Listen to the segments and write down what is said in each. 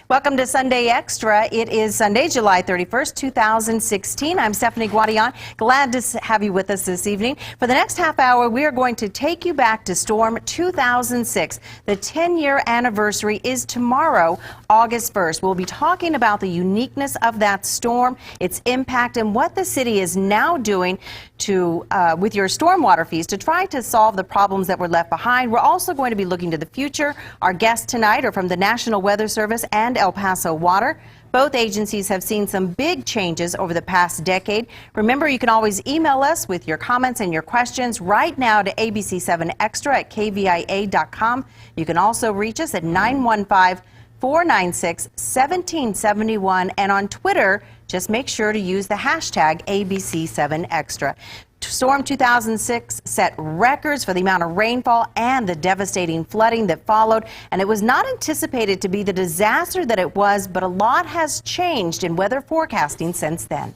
Welcome to Sunday Extra. It is Sunday, July 31st, 2016. I'm Stephanie Guadian. Glad to have you with us this evening. For the next half hour, we are going to take you back to Storm 2006. The 10-year anniversary is tomorrow, August 1st. We'll be talking about the uniqueness of that storm, its impact, and what the city is now doing to with your stormwater fees to try to solve the problems that were left behind. We're also going to be looking to the future. Our guests tonight are from the National Weather Service and El Paso Water. Both agencies have seen some big changes over the past decade. Remember, you can always email us with your comments and your questions right now to ABC-7 Extra at KVIA.com. You can also reach us at 915-496-1771, and on Twitter, just make sure to use the hashtag ABC7 Extra. Storm 2006 set records for the amount of rainfall and the devastating flooding that followed, and it was not anticipated to be the disaster that it was, but a lot has changed in weather forecasting since then.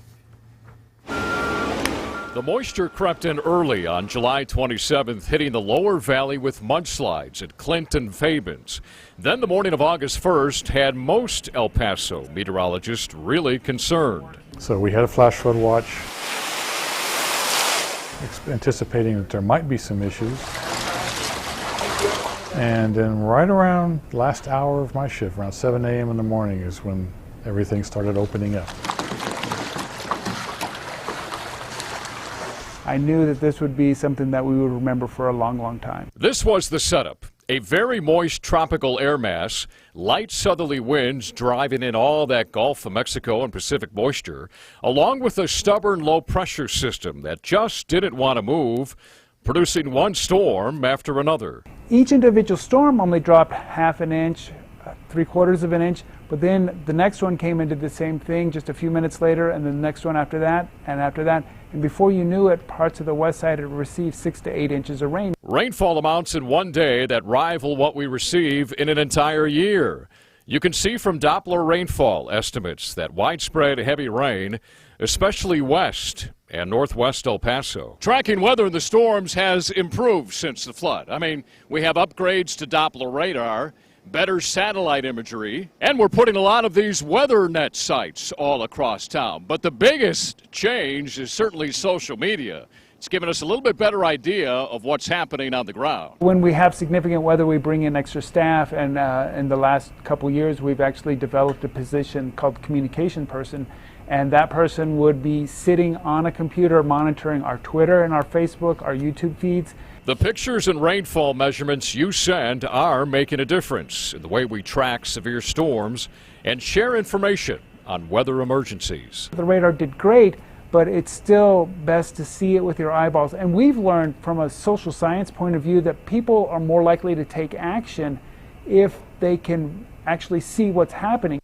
The moisture crept in early on July 27th, hitting the lower valley with mudslides at Clinton Fabens. Then the morning of August 1st had most El Paso meteorologists really concerned. So we had a flash flood watch, anticipating that there might be some issues. And then right around the last hour of my shift, around 7 a.m. in the morning, is when everything started opening up. I knew that this would be something that we would remember for a long, long time. This was the setup. A very moist tropical air mass, light southerly winds driving in all that Gulf of Mexico and Pacific moisture, along with a stubborn low-pressure system that just didn't want to move, producing one storm after another. Each individual storm only dropped half an inch, 3/4 of an inch, but then the next one came into the same thing just a few minutes later, and then the next one after that, and after that. And before you knew it, parts of the west side had received 6 to 8 inches of rain. Rainfall amounts in one day that rival what we receive in an entire year. You can see from Doppler rainfall estimates that widespread heavy rain, especially west and northwest El Paso. Tracking weather in the storms has improved since the flood. I mean, we have upgrades to Doppler radar, better satellite imagery, and we're putting a lot of these WeatherNet sites all across town. But the biggest change is certainly social media. It's given us a little bit better idea of what's happening on the ground. When we have significant weather, we bring in extra staff, and in the last couple years, we've actually developed a position called communication person, and that person would be sitting on a computer monitoring our Twitter and our Facebook, our YouTube feeds. The pictures and rainfall measurements you send are making a difference in the way we track severe storms and share information on weather emergencies. The radar did great, but it's still best to see it with your eyeballs. And we've learned from a social science point of view that people are more likely to take action if they can actually see what's happening.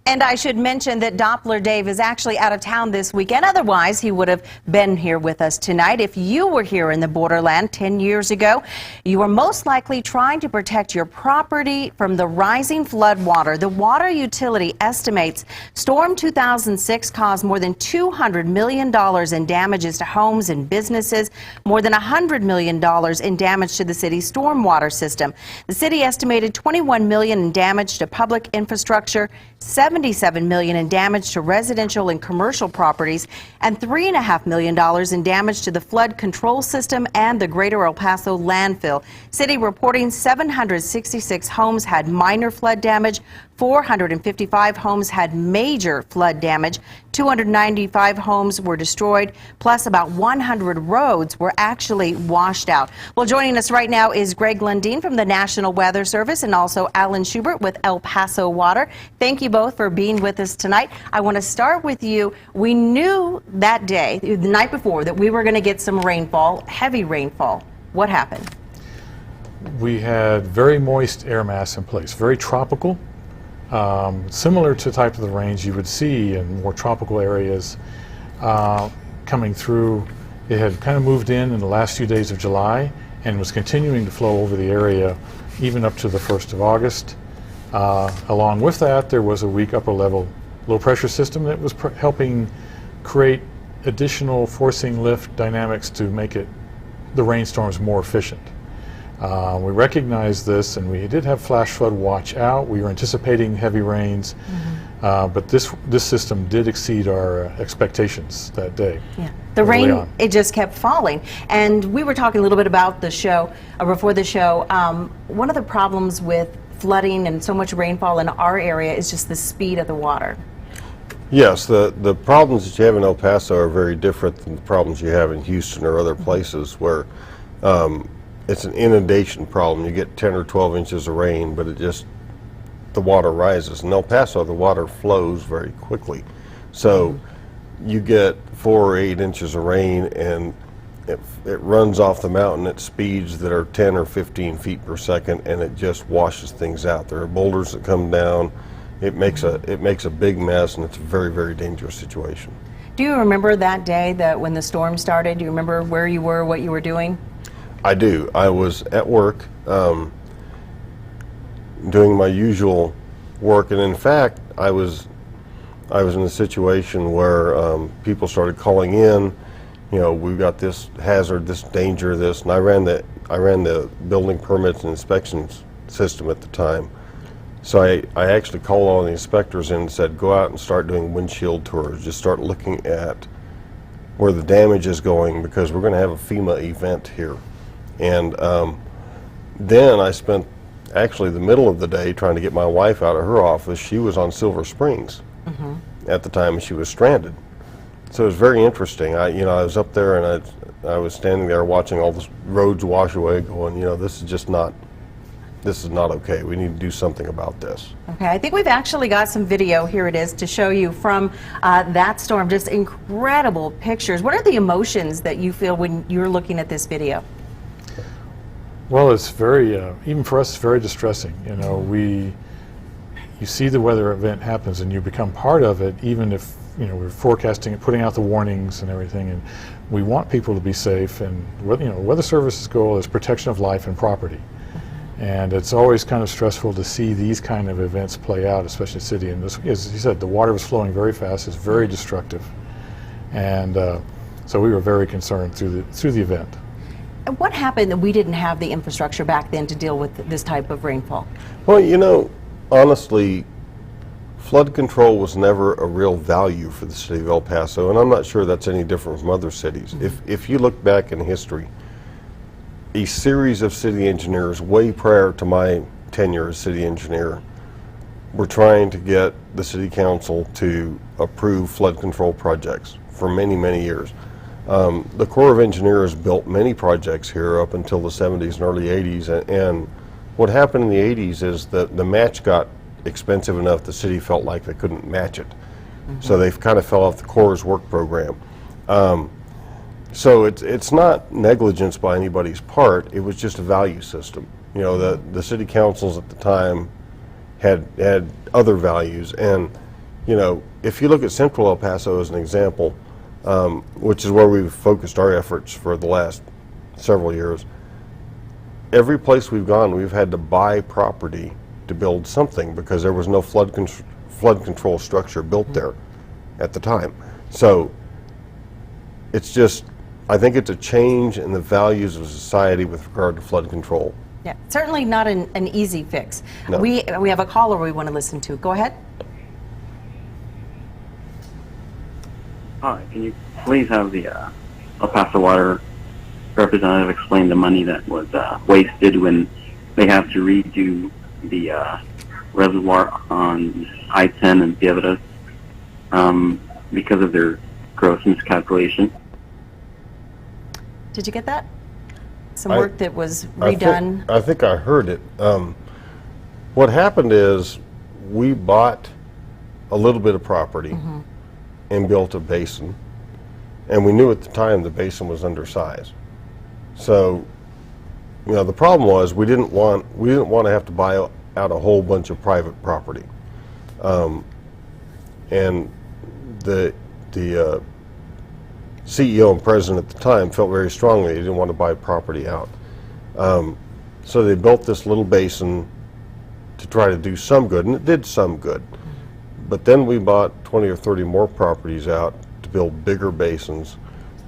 And I should mention that Doppler Dave is actually out of town this weekend. Otherwise, he would have been here with us tonight. If you were here in the borderland 10 years ago, you were most likely trying to protect your property from the rising flood water. The water utility estimates Storm 2006 caused more than $200 million in damages to homes and businesses, more than $100 million in damage to the city's stormwater system. The city estimated $21 million in damage to public infrastructure, $77 million in damage to residential and commercial properties, and $3.5 million in damage to the flood control system and the Greater El Paso landfill. City reporting 766 homes had minor flood damage, 455 homes had major flood damage, 295 homes were destroyed, plus about 100 roads were actually washed out. Well, joining us right now is Greg Lundeen from the National Weather Service and also Alan Schubert with El Paso Water. Thank you both for being with us tonight. I want to start with you. We knew that day, the night before, that we were going to get some rainfall, heavy rainfall. What happened? We had very moist air mass in place, very tropical. Similar to the type of the rains you would see in more tropical areas coming through. It had kind of moved in the last few days of July and was continuing to flow over the area even up to the 1st of August. Along with that, there was a weak upper level low pressure system that was helping create additional forcing lift dynamics to make the rainstorms more efficient. We recognized this, and we did have flash flood watch out. We were anticipating heavy rains, but this system did exceed our expectations that day. Yeah. The rain, it just kept falling. And we were talking a little bit about the show, before the show. One of the problems with flooding and so much rainfall in our area is just the speed of the water. Yes, the problems that you have in El Paso are very different than the problems you have in Houston or other places where it's an inundation problem. You get 10 or 12 inches of rain, but the water rises. In El Paso, the water flows very quickly. So you get 4 or 8 inches of rain, and it runs off the mountain at speeds that are 10 or 15 feet per second, and it just washes things out. There are boulders that come down. It makes a big mess, and it's a very, very dangerous situation. Do you remember that day when the storm started? Do you remember where you were, what you were doing? I do. I was at work doing my usual work, and in fact, I was in a situation where people started calling in. You know, we've got this hazard, this danger, this, and I ran the building permits and inspections system at the time. So I actually called all the inspectors in and said, go out and start doing windshield tours. Just start looking at where the damage is going, because we're going to have a FEMA event here. And then I spent actually the middle of the day trying to get my wife out of her office. She was on Silver Springs at the time, and she was stranded. So it was very interesting. I was up there, and I was standing there watching all the roads wash away, going, this is not okay. We need to do something about this. Okay, I think we've actually got some video, here it is, to show you from that storm. Just incredible pictures. What are the emotions that you feel when you're looking at this video? Well, it's very, even for us, it's very distressing. You see the weather event happens, and you become part of it, even if we're forecasting it, putting out the warnings and everything, and we want people to be safe. And Weather Service's goal is protection of life and property. And it's always kind of stressful to see these kind of events play out, especially in the city. And this, as you said, the water was flowing very fast. It's very destructive, and so we were very concerned through the event. And what happened that we didn't have the infrastructure back then to deal with this type of rainfall? Well, honestly, flood control was never a real value for the city of El Paso, and I'm not sure that's any different from other cities. If you look back in history, a series of city engineers way prior to my tenure as city engineer were trying to get the city council to approve flood control projects for many, many years. The Corps of Engineers built many projects here up until the 70s and early 80s, and what happened in the 80s is that the match got expensive enough the city felt like they couldn't match it. So they kind of fell off the Corps' work program. So it's not negligence by anybody's part. It was just a value system. The city councils at the time had other values, and if you look at Central El Paso as an example, which is where we've focused our efforts for the last several years, every place we've gone, we've had to buy property to build something because there was no flood control structure built there at the time. So it's just, I think it's a change in the values of society with regard to flood control. Yeah, certainly not an easy fix. No. We have a caller we want to listen to. Go ahead. Hi, can you please have the El Paso Water representative explain the money that was wasted when they have to redo the reservoir on I-10 and Piedras because of their gross miscalculation? Did you get that? Some work that was redone? I think I heard it. What happened is we bought a little bit of property and built a basin, and we knew at the time the basin was undersized. So, the problem was we didn't want to have to buy out a whole bunch of private property, and the CEO and president at the time felt very strongly they didn't want to buy property out. So they built this little basin to try to do some good, and it did some good. But then we bought 20 or 30 more properties out to build bigger basins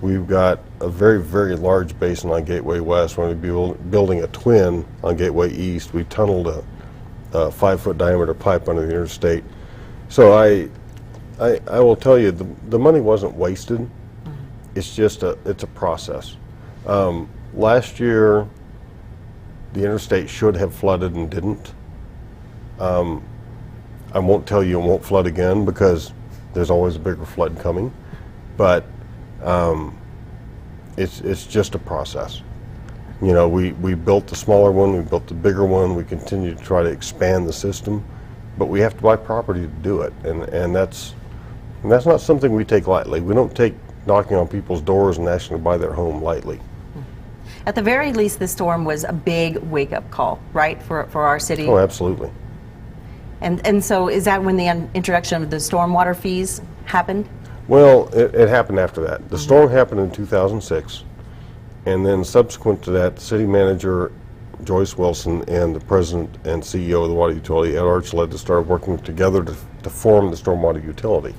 We've got a very, very large basin on Gateway West. We're going to be building a twin on Gateway East. We tunneled a 5-foot diameter pipe under the interstate. So I will tell you, the money wasn't wasted. It's just it's a process. Last year, the interstate should have flooded and didn't. I won't tell you it won't flood again because there's always a bigger flood coming, but it's just a process. You know, we built the smaller one, we built the bigger one, we continue to try to expand the system, but we have to buy property to do it, and that's not something we take lightly. We don't take knocking on people's doors and asking to buy their home lightly. At the very least, the storm was a big wake-up call, right, for our city? Oh, absolutely. And so is that when the introduction of the stormwater fees happened? Well, it happened after that. The storm happened in 2006, and then subsequent to that, the city manager, Joyce Wilson, and the president and CEO of the water utility, Ed Archuleta, started working together to form the Stormwater Utility.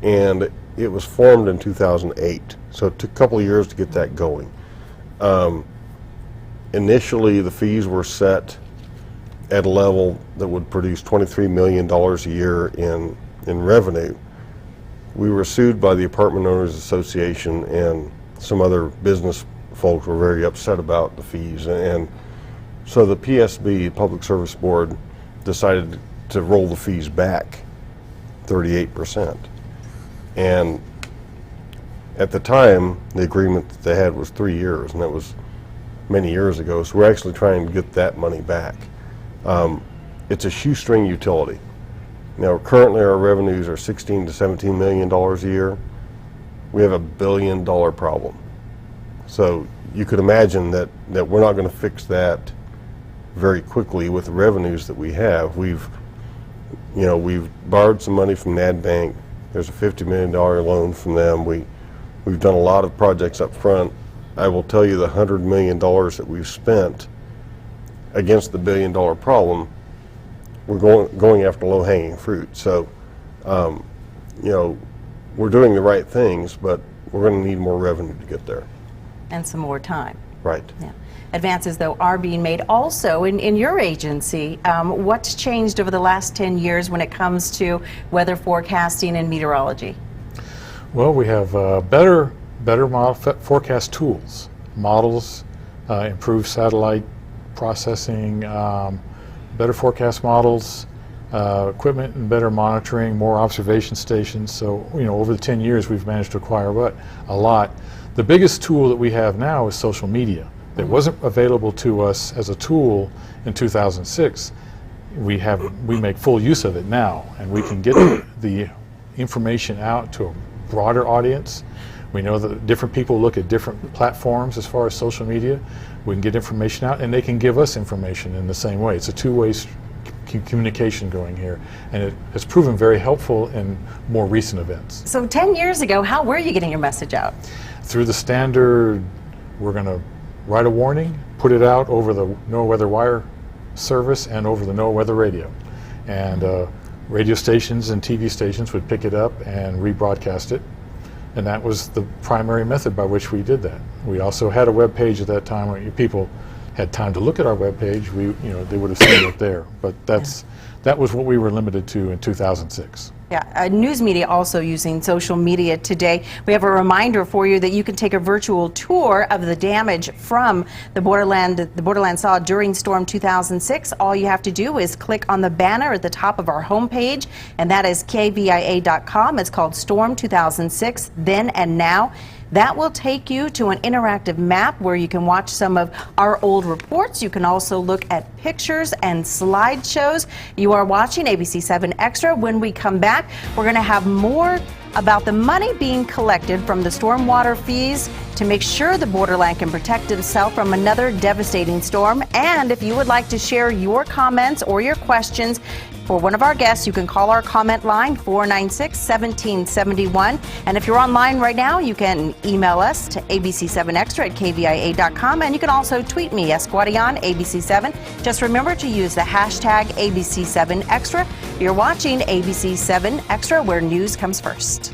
And it was formed in 2008, so it took a couple of years to get that going. Initially, the fees were set at a level that would produce $23 million a year in revenue. We were sued by the Apartment Owners Association, and some other business folks were very upset about the fees, and so the PSB, Public Service Board, decided to roll the fees back 38%. And at the time, the agreement that they had was 3 years, and that was many years ago, so we're actually trying to get that money back. It's a shoestring utility. Now, currently our revenues are $16 to $17 million a year. We have $1 billion problem. So you could imagine that we're not going to fix that very quickly with the revenues that we have. We've borrowed some money from NAD Bank. There's a $50 million loan from them. We've done a lot of projects up front. I will tell you the $100 million that we've spent against the $1 billion problem, we're going after low-hanging fruit. So, we're doing the right things, but we're going to need more revenue to get there. And some more time. Right. Yeah. Advances, though, are being made also in your agency. What's changed over the last 10 years when it comes to weather forecasting and meteorology? Well, we have better forecast tools, models, improved satellite processing, better forecast models, equipment and better monitoring, more observation stations. So, over the 10 years we've managed to acquire a lot. The biggest tool that we have now is social media. That wasn't available to us as a tool in 2006. We make full use of it now, and we can get the information out to a broader audience. We know that different people look at different platforms as far as social media. We can get information out, and they can give us information in the same way. It's a two-way communication going here, and it has proven very helpful in more recent events. So 10 years ago, how were you getting your message out? Through the standard, we're going to write a warning, put it out over the NOAA Weather Wire service and over the NOAA Weather Radio. And radio stations and TV stations would pick it up and rebroadcast it. And that was the primary method by which we did that. We also had a web page at that time where people had time to look at our web page. They would have seen it there. But that was what we were limited to in 2006. Yeah, news media also using social media today. We have a reminder for you that you can take a virtual tour of the damage from the borderland saw during Storm 2006. All you have to do is click on the banner at the top of our homepage, and that is KVIA.com. It's called Storm 2006, Then and Now. That will take you to an interactive map where you can watch some of our old reports. You can also look at pictures and slideshows. You are watching ABC-7 Extra. When we come back, we're going to have more about the money being collected from the stormwater fees to make sure the borderland can protect itself from another devastating storm. And if you would like to share your comments or your questions for one of our guests, you can call our comment line 496-1771. And if you're online right now, you can email us to ABC7extra at KVIA.com. And you can also tweet me, Guadian, ABC7. Just remember to use the hashtag ABC7Extra. You're watching ABC7 Extra, where news comes first.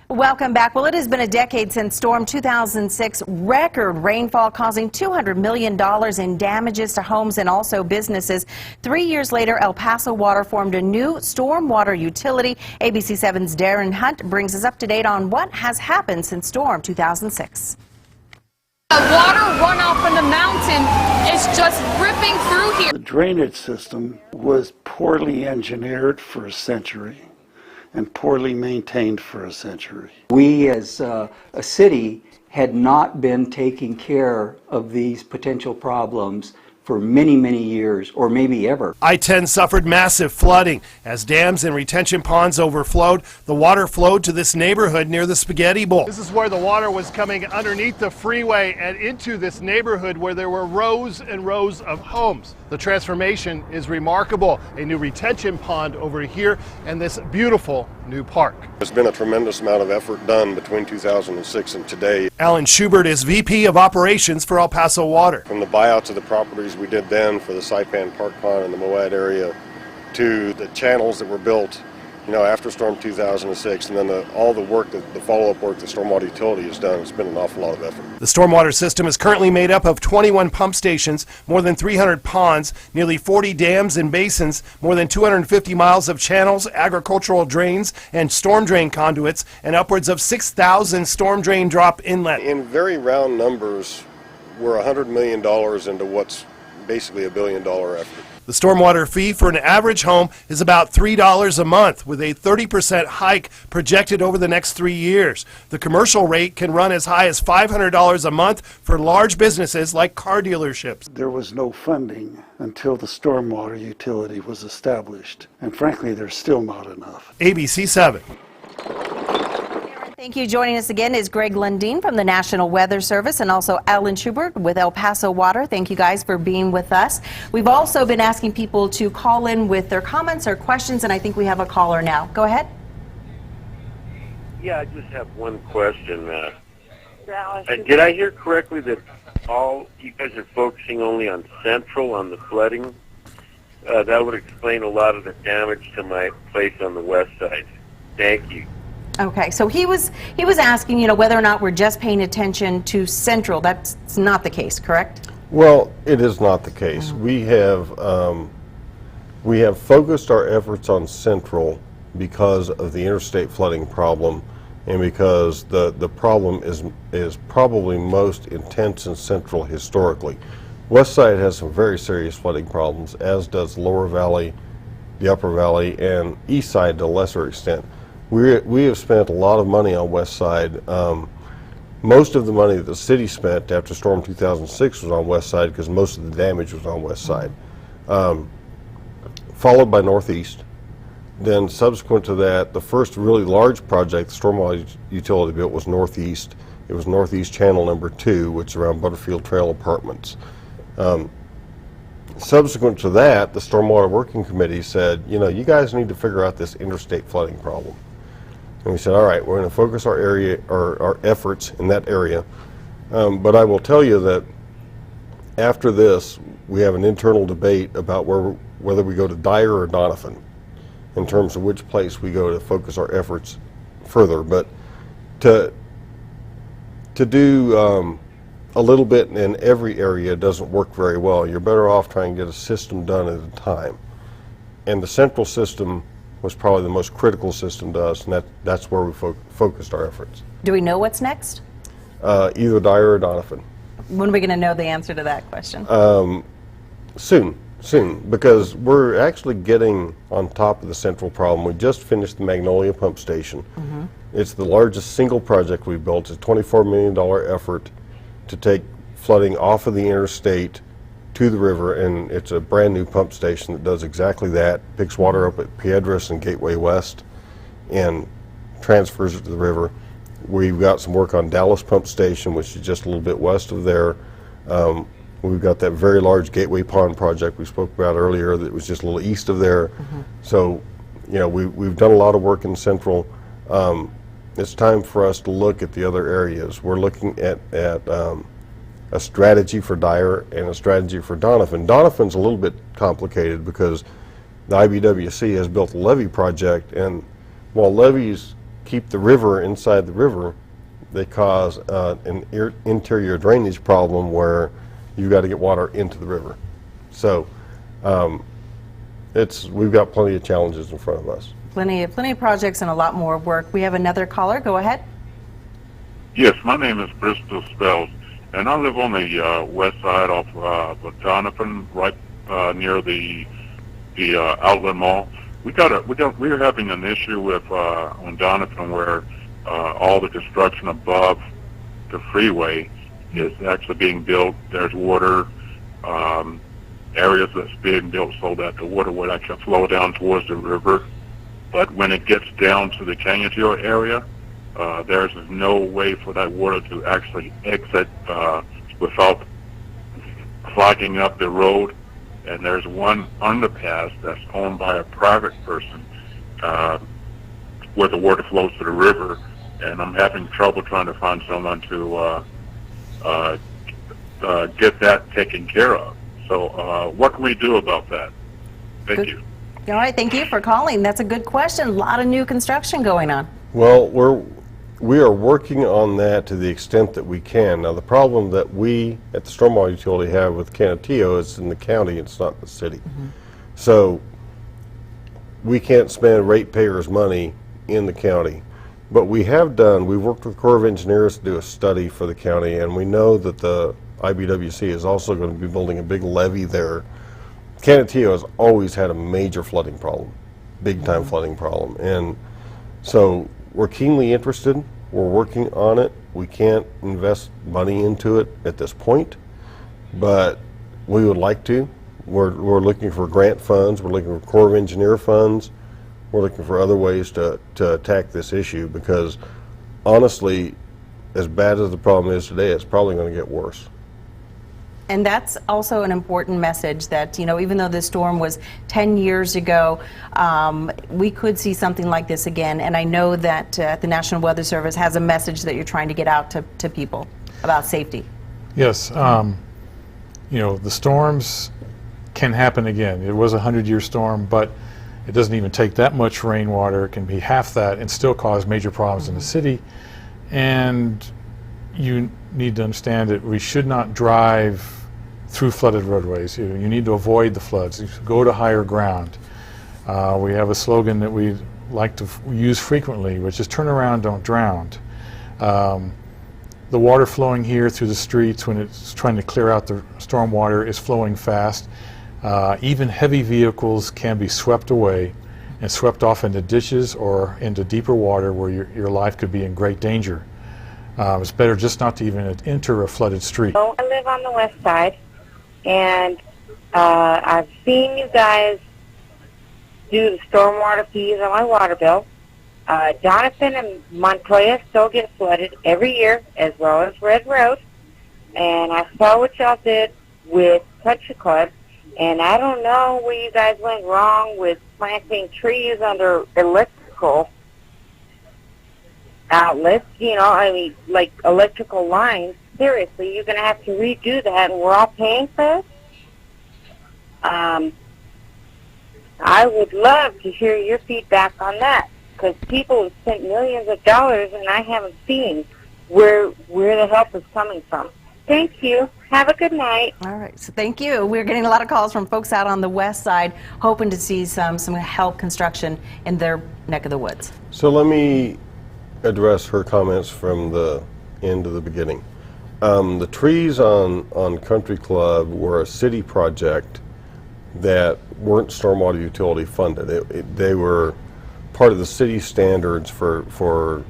Welcome back. Well, it has been a decade since Storm 2006 record rainfall causing $200 million in damages to homes and also businesses. 3 years later, El Paso Water formed a new Stormwater Utility. ABC-7's Darren Hunt brings us up to date on what has happened since Storm 2006. The water runoff from the mountain is just ripping through here. The drainage system was poorly engineered for a century and poorly maintained for a century. We as a city had not been taking care of these potential problems for many, many years, or maybe ever. I-10 suffered massive flooding. As dams and retention ponds overflowed, the water flowed to this neighborhood near the Spaghetti Bowl. This is where the water was coming underneath the freeway and into this neighborhood where there were rows and rows of homes. The transformation is remarkable. A new retention pond over here and this beautiful new park. There's been a tremendous amount of effort done between 2006 and today. Alan Schubert is VP of Operations for El Paso Water. From the buyouts of the properties we did then for the Saipan Park Pond and the Moad area to the channels that were built, after Storm 2006, and then all the work, the follow-up work the Stormwater Utility has done. It's been an awful lot of effort. The stormwater system is currently made up of 21 pump stations, more than 300 ponds, nearly 40 dams and basins, more than 250 miles of channels, agricultural drains, and storm drain conduits, and upwards of 6,000 storm drain drop inlet. In very round numbers, we're $100 million into what's basically a $1 billion effort. The stormwater fee for an average home is about $3 a month, with a 30% hike projected over the next 3 years. The commercial rate can run as high as $500 a month for large businesses like car dealerships. There was no funding until the Stormwater Utility was established, and frankly, there's still not enough. ABC-7. Thank you. Joining us again is Greg Lundeen from the National Weather Service and also Alan Schubert with El Paso Water. Thank you guys for being with us. We've also been asking people to call in with their comments or questions, and I think we have a caller now. Go ahead. Yeah, I just have one question. Did I hear correctly that all you guys are focusing only on Central, on the flooding? That would explain a lot of the damage to my place on the west side. Thank you. Okay, so he was asking, whether or not we're just paying attention to Central. That's not the case, correct? Well, it is not the case. We have focused our efforts on Central because of the interstate flooding problem, and because the problem is probably most intense in Central historically. West Side has some very serious flooding problems, as does Lower Valley, the Upper Valley, and East Side to a lesser extent. We have spent a lot of money on West Side. Most of the money that the city spent after Storm 2006 was on West Side because most of the damage was on West Side. Followed by Northeast. Then subsequent to that, the first really large project the Stormwater Utility built was Northeast. It was Northeast Channel number 2, which is around Butterfield Trail Apartments. Subsequent to that, the Stormwater Working Committee said, you guys need to figure out this interstate flooding problem. And we said, all right, we're going to focus our efforts in that area. But I will tell you that after this, we have an internal debate about whether we go to Dyer or Donovan in terms of which place we go to focus our efforts further. But to do a little bit in every area doesn't work very well. You're better off trying to get a system done at a time. And the Central system was probably the most critical system to us, and that's where we focused our efforts. Do we know what's next? Either Dyer or Donovan. When are we going to know the answer to that question? Soon, because we're actually getting on top of the Central problem. We just finished the Magnolia Pump Station. Mm-hmm. It's the largest single project we've built. It's a $24 million effort to take flooding off of the interstate to the river, and it's a brand new pump station that does exactly that. Picks water up at Piedras and Gateway West and transfers it to the river. We've got some work on Dallas Pump Station, which is just a little bit west of there. We've got that very large Gateway Pond project we spoke about earlier that was just a little east of there. Mm-hmm. So, we've done a lot of work in Central. It's time for us to look at the other areas. We're looking at a strategy for Dyer and a strategy for Donovan. Donovan's a little bit complicated because the IBWC has built a levee project, and while levees keep the river inside the river, they cause an interior drainage problem where you've got to get water into the river. So we've got plenty of challenges in front of us. Plenty of projects and a lot more work. We have another caller. Go ahead. Yes, my name is Bristol Spells, and I live on the west side of Donovan, right near the outlet mall. We're having an issue with on Donovan where all the construction above the freeway is actually being built. There's water areas that's being built so that the water would actually flow down towards the river. But when it gets down to the Canyonville area, there's no way for that water to actually exit without clogging up the road. And there's one underpass that's owned by a private person where the water flows to the river, and I'm having trouble trying to find someone to get that taken care of. So what can we do about that? Thank you. All right, thank you for calling. That's a good question. A lot of new construction going on. Well, we are working on that to the extent that we can. Now, the problem that we at the Stormwater Utility have with Canutillo is in the county, it's not the city. So we can't spend ratepayers' money in the county. But we've worked with the Corps of Engineers to do a study for the county, and we know that the IBWC is also going to be building a big levee there. Canutillo has always had a major flooding problem, big time flooding problem. And so we're keenly interested. We're working on it. We can't invest money into it at this point, but we would like to. We're looking for grant funds. We're looking for Corps of Engineer funds. We're looking for other ways to attack this issue because, honestly, as bad as the problem is today, it's probably going to get worse. And that's also an important message that, even though this storm was 10 years ago, we could see something like this again. And I know that the National Weather Service has a message that you're trying to get out to people about safety. Yes. The storms can happen again. It was a 100-year storm, but it doesn't even take that much rainwater. It can be half that and still cause major problems in the city. And you need to understand that we should not drive through flooded roadways. You need to avoid the floods. You should go to higher ground. We have a slogan that we like to use frequently, which is turn around, don't drown. The water flowing here through the streets when it's trying to clear out the storm water is flowing fast. Even heavy vehicles can be swept away and swept off into ditches or into deeper water where your life could be in great danger. It's better just not to even enter a flooded street. I live on the west side, and I've seen you guys do the stormwater fees on my water bill. Donovan and Montoya still get flooded every year, as well as Red Road. And I saw what y'all did with Country Club, and I don't know where you guys went wrong with planting trees under electrical outlets, like electrical lines. Seriously, you're going to have to redo that, and we're all paying for it? I would love to hear your feedback on that, because people have spent millions of dollars, and I haven't seen where the help is coming from. Thank you. Have a good night. All right. So thank you. We're getting a lot of calls from folks out on the west side hoping to see some help construction in their neck of the woods. So let me address her comments from the end to the beginning. The trees on Country Club were a city project that weren't Stormwater Utility funded. They were part of the city standards for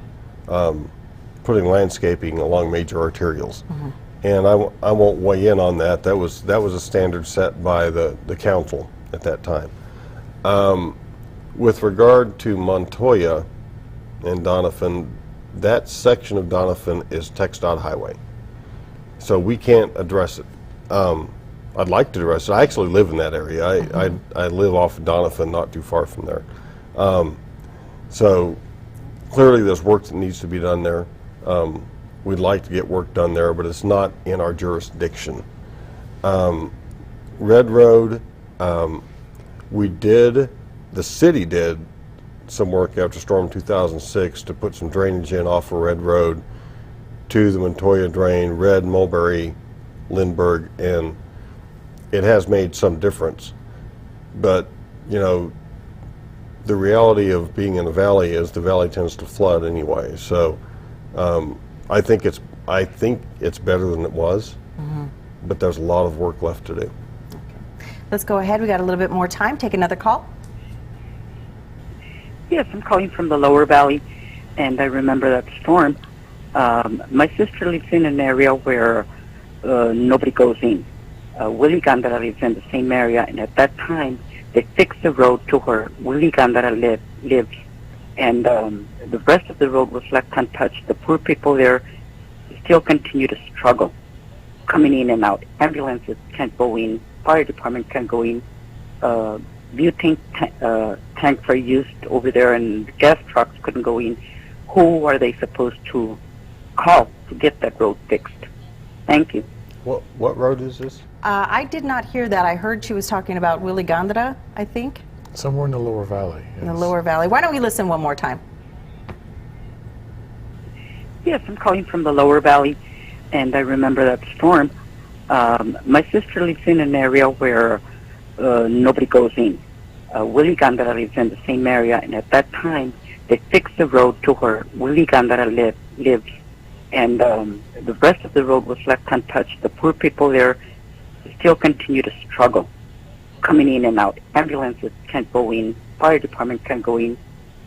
putting landscaping along major arterials. And I won't weigh in on that. That was a standard set by the council at that time. With regard to Montoya and Donovan, that section of Donovan is TxDOT highway, so we can't address it. I'd like to address it. I actually live in that area. I live off of Donovan, not too far from there. So clearly there's work that needs to be done there. We'd like to get work done there, but it's not in our jurisdiction. Red Road, the city did some work after Storm 2006 to put some drainage in off of Red Road to the Montoya Drain, Red, Mulberry, Lindbergh, and it has made some difference. But, you know, the reality of being in the valley is the valley tends to flood anyway. So I think it's better than it was, but there's a lot of work left to do. Okay. Let's go ahead. We got a little bit more time. Take another call. Yes, I'm calling from the lower valley, and I remember that storm. My sister lives in an area where nobody goes in. Willie Gandara lives in the same area, and at that time, they fixed the road to where Willie Gandara lives, and the rest of the road was left untouched. The poor people there still continue to struggle, coming in and out. Ambulances can't go in, fire department can't go in, butane tanks are used over there, and gas trucks couldn't go in. Who are they supposed to call to get that road fixed? Thank you. What road is this? I did not hear that. I heard she was talking about Willie Gandara, I think. Somewhere in the lower valley. Yes. In the lower valley. Why don't we listen one more time? Yes, I'm calling from the lower valley, and I remember that storm. My sister lives in an area where nobody goes in. Willie Gandara lives in the same area, and at that time, they fixed the road to where Willie Gandara lives, and the rest of the road was left untouched. The poor people there still continue to struggle, coming in and out. Ambulances can't go in, fire department can't go in,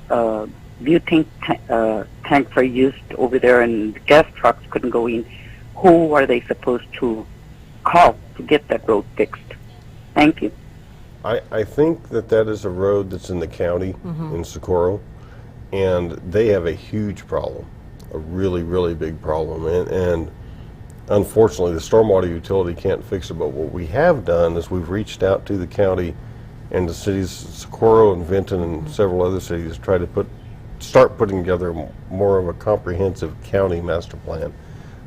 butane tanks are used over there, and gas trucks couldn't go in. Who are they supposed to call to get that road fixed? Thank you. I think that is a road that's in the county, in Socorro, and they have a huge problem, a really, really big problem, and unfortunately the Stormwater Utility can't fix it. But what we have done is we've reached out to the county and the cities, Socorro and Vinton and several other cities, to try to start putting together more of a comprehensive county master plan.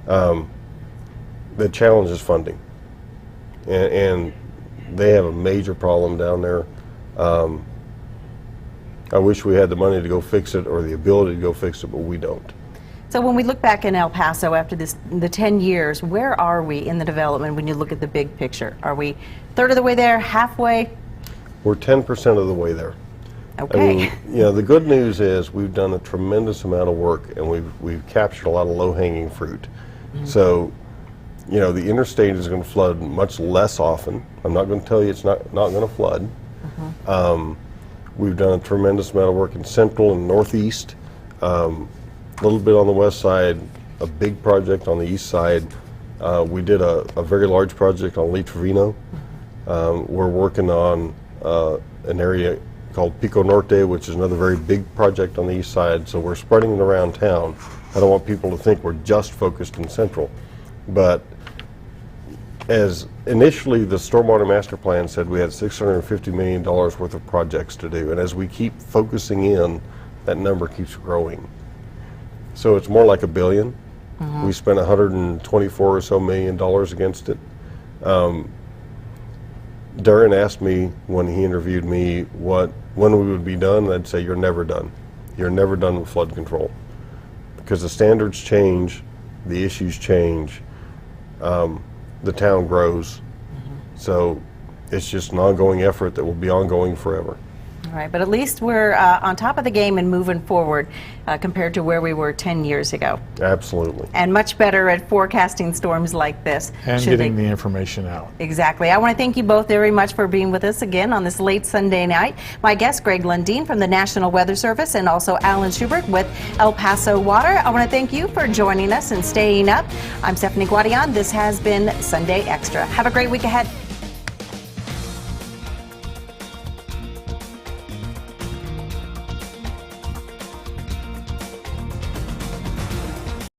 The challenge is funding, and they have a major problem down there. I wish we had the money to go fix it or the ability to go fix it, but we don't. So when we look back in El Paso after the 10 years, where are we in the development when you look at the big picture? Are we third of the way there, halfway? We're 10% of the way there. Okay. I mean, you know, the good news is we've done a tremendous amount of work, and we've captured a lot of low-hanging fruit. So, you know, the interstate is going to flood much less often. I'm not going to tell you it's not going to flood. We've done a tremendous amount of work in central and northeast, a little bit on the west side, a big project on the east side. We did a very large project on Lee Trevino. We're working on an area called Pico Norte, which is another very big project on the east side. So we're spreading it around town. I don't want people to think we're just focused in central. But as initially the Stormwater Master Plan said, we had $650 million worth of projects to do. And as we keep focusing in, that number keeps growing. So it's more like $1 billion. We spent $124 or so million against it. Darren asked me when he interviewed me when we would be done, and I'd say, you're never done. You're never done with flood control. Because the standards change, the issues change, the town grows. So it's just an ongoing effort that will be ongoing forever. All right, but at least we're on top of the game and moving forward compared to where we were 10 years ago. Absolutely. And much better at forecasting storms like this. And getting the information out. Exactly. I want to thank you both very much for being with us again on this late Sunday night. My guest, Greg Lundeen from the National Weather Service, and also Alan Schubert with El Paso Water. I want to thank you for joining us and staying up. I'm Stephanie Guadian. This has been Sunday Extra. Have a great week ahead.